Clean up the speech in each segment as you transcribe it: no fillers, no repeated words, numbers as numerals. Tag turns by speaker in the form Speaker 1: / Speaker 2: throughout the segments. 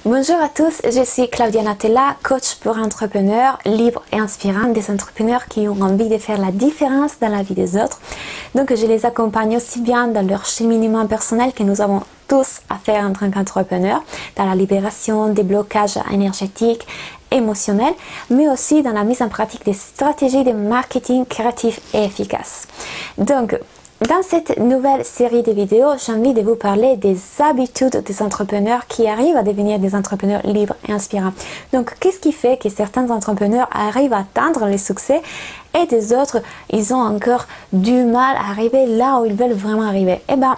Speaker 1: Bonjour à tous, je suis Claudia Natella, coach pour entrepreneurs libres et inspirants, des entrepreneurs qui ont envie de faire la différence dans la vie des autres. Donc je les accompagne aussi bien dans leur cheminement personnel que nous avons tous à faire en tant qu'entrepreneurs, dans la libération des blocages énergétiques, émotionnels, mais aussi dans la mise en pratique des stratégies de marketing créatif et efficaces. Donc, dans cette nouvelle série de vidéos, j'ai envie de vous parler des habitudes des entrepreneurs qui arrivent à devenir des entrepreneurs libres et inspirants. Donc, qu'est-ce qui fait que certains entrepreneurs arrivent à atteindre le succès et des autres, ils ont encore du mal à arriver là où ils veulent vraiment arriver? Eh bien,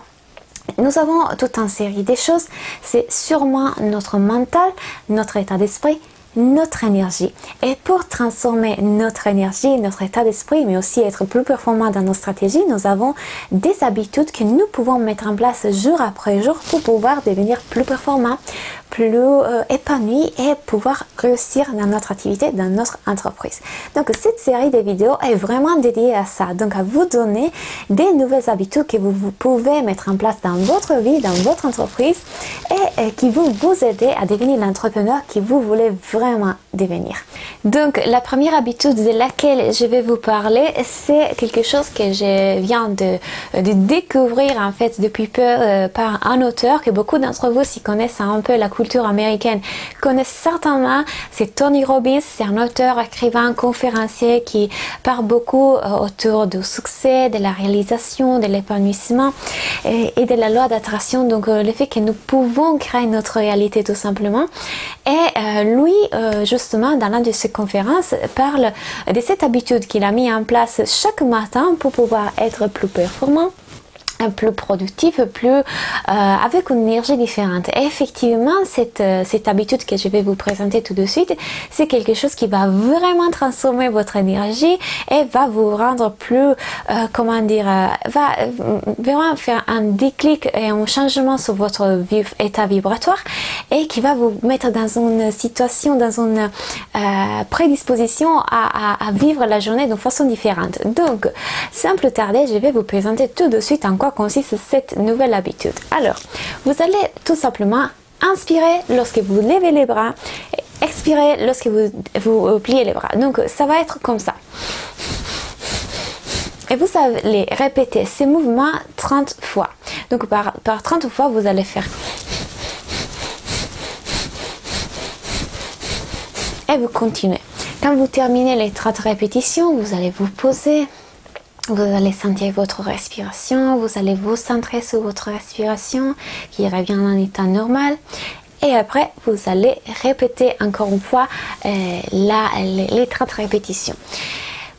Speaker 1: nous avons toute une série de choses. C'est sûrement notre mental, notre état d'esprit, notre énergie. Et pour transformer notre énergie, notre état d'esprit, mais aussi être plus performant dans nos stratégies, nous avons des habitudes que nous pouvons mettre en place jour après jour pour pouvoir devenir plus performants, plus épanouis et pouvoir réussir dans notre activité, dans notre entreprise. Donc cette série de vidéos est vraiment dédiée à ça, donc à vous donner des nouvelles habitudes que vous pouvez mettre en place dans votre vie, dans votre entreprise et qui vont vous aider à devenir l'entrepreneur que vous voulez vraiment devenir. Donc la première habitude de laquelle je vais vous parler, c'est quelque chose que je viens de découvrir en fait depuis peu par un auteur que beaucoup d'entre vous, s'y connaissent un peu la culture américaine, connaissent certainement. C'est Tony Robbins, c'est un auteur, écrivain, conférencier qui parle beaucoup autour du succès, de la réalisation, de l'épanouissement et de la loi d'attraction, donc le fait que nous pouvons créer notre réalité tout simplement. Et lui, justement, dans l'une de ses conférences, parle de cette habitude qu'il a mis en place chaque matin pour pouvoir être plus performant, plus productif, avec une énergie différente. Et effectivement, cette habitude que je vais vous présenter tout de suite, c'est quelque chose qui va vraiment transformer votre énergie et va vous rendre plus, va vraiment faire un déclic et un changement sur votre état vibratoire et qui va vous mettre dans une situation, dans une prédisposition à vivre la journée d'une façon différente. Donc, sans plus tarder, je vais vous présenter tout de suite en quoi consiste cette nouvelle habitude. Alors, vous allez tout simplement inspirer lorsque vous levez les bras et expirer lorsque vous pliez les bras. Donc, ça va être comme ça. Et vous allez répéter ces mouvements 30 fois. Donc, par 30 fois, vous allez faire. Et vous continuez. Quand vous terminez les 30 répétitions, vous allez vous poser. Vous allez sentir votre respiration, vous allez vous centrer sur votre respiration qui revient en état normal. Et après, vous allez répéter encore une fois les 30 répétitions.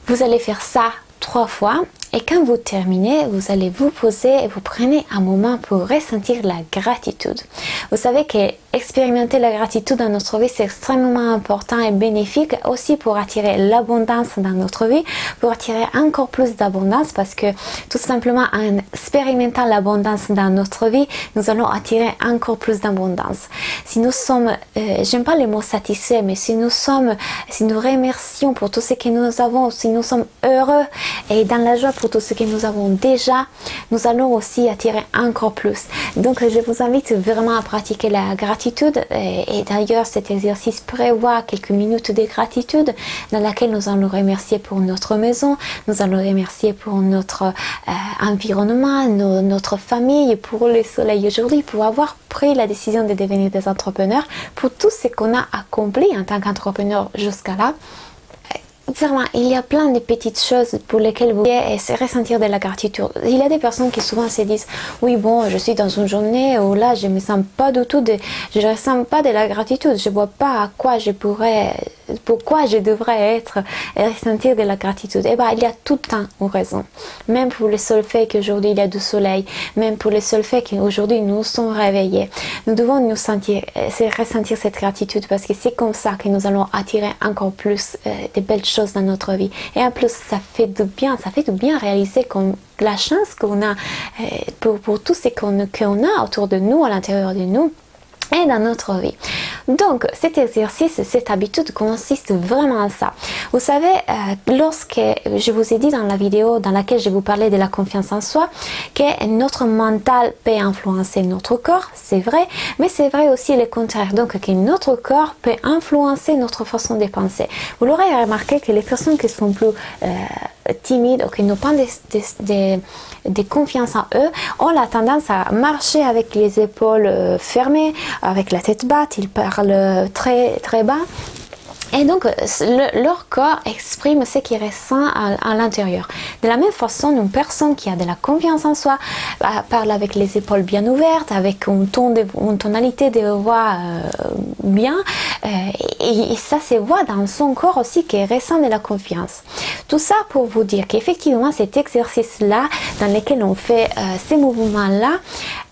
Speaker 1: Vous allez faire ça 3 fois. Et quand vous terminez, vous allez vous poser et vous prenez un moment pour ressentir la gratitude. Vous savez qu'expérimenter la gratitude dans notre vie, c'est extrêmement important et bénéfique aussi pour attirer l'abondance dans notre vie, pour attirer encore plus d'abondance parce que tout simplement en expérimentant l'abondance dans notre vie, nous allons attirer encore plus d'abondance. Si nous sommes, j'aime pas les mots satisfaits, mais si nous remercions pour tout ce que nous avons, si nous sommes heureux et dans la joie pour tout ce que nous avons déjà, nous allons aussi attirer encore plus. Donc je vous invite vraiment à pratiquer la gratitude et d'ailleurs cet exercice prévoit quelques minutes de gratitude dans laquelle nous allons remercier pour notre maison, nous allons remercier pour notre environnement, notre famille, pour le soleil aujourd'hui, pour avoir pris la décision de devenir des entrepreneurs, pour tout ce qu'on a accompli en tant qu'entrepreneur jusqu'à là. Vraiment, il y a plein de petites choses pour lesquelles vous pouvez ressentir de la gratitude. Il y a des personnes qui souvent se disent oui bon, je suis dans une journée où là je me sens pas du tout je ressens pas de la gratitude, je vois pas à quoi pourquoi je devrais ressentir de la gratitude. Eh bien, il y a tout le temps une raison. Même pour le seul fait qu'aujourd'hui il y a du soleil, même pour le seul fait qu'aujourd'hui nous sommes réveillés, nous devons ressentir cette gratitude parce que c'est comme ça que nous allons attirer encore plus de belles choses dans notre vie. Et en plus, ça fait du bien réaliser comme la chance qu'on a pour tout ce qu'on a autour de nous, à l'intérieur de nous et dans notre vie. Donc cet exercice, cette habitude consiste vraiment en ça. Vous savez, lorsque je vous ai dit dans la vidéo dans laquelle je vous parlais de la confiance en soi, que notre mental peut influencer notre corps, c'est vrai, mais c'est vrai aussi le contraire, donc que notre corps peut influencer notre façon de penser. Vous l'aurez remarqué que les personnes qui sont plus timides ou qui n'ont pas de confiance en eux ont la tendance à marcher avec les épaules fermées, avec la tête basse, ils parlent très très bas. Et donc, leur corps exprime ce qu'il ressent à l'intérieur. De la même façon, une personne qui a de la confiance en soi parle avec les épaules bien ouvertes, avec une tonalité de voix bien, et ça se voit dans son corps aussi qui ressent de la confiance. Tout ça pour vous dire qu'effectivement, cet exercice-là, dans lequel on fait ces mouvements-là,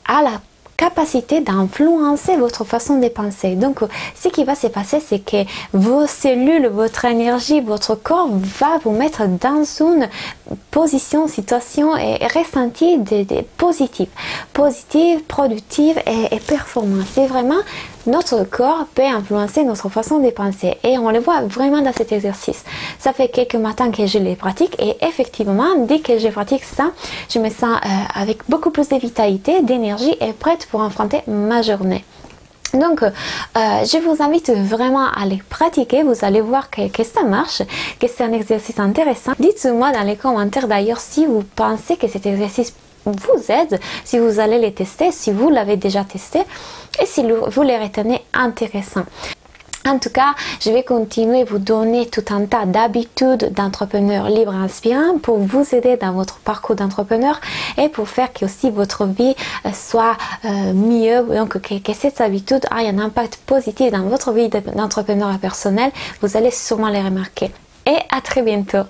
Speaker 1: a la capacité d'influencer votre façon de penser. Donc, ce qui va se passer, c'est que vos cellules, votre énergie, votre corps va vous mettre dans une position, situation et ressenti positive, productive et performante. C'est vraiment notre corps peut influencer notre façon de penser et on le voit vraiment dans cet exercice. Ça fait quelques matins que je les pratique et effectivement, dès que je pratique ça, je me sens avec beaucoup plus de vitalité, d'énergie et prête pour affronter ma journée. Donc, je vous invite vraiment à les pratiquer. Vous allez voir que ça marche, que c'est un exercice intéressant. Dites-moi dans les commentaires d'ailleurs si vous pensez que cet exercice vous aide, si vous allez les tester, si vous l'avez déjà testé et si vous les retenez intéressants. En tout cas, je vais continuer à vous donner tout un tas d'habitudes d'entrepreneurs libres et inspirants pour vous aider dans votre parcours d'entrepreneur et pour faire que aussi votre vie soit mieux, donc que cette habitude ait un impact positif dans votre vie d'entrepreneur personnel. Vous allez sûrement les remarquer. Et à très bientôt.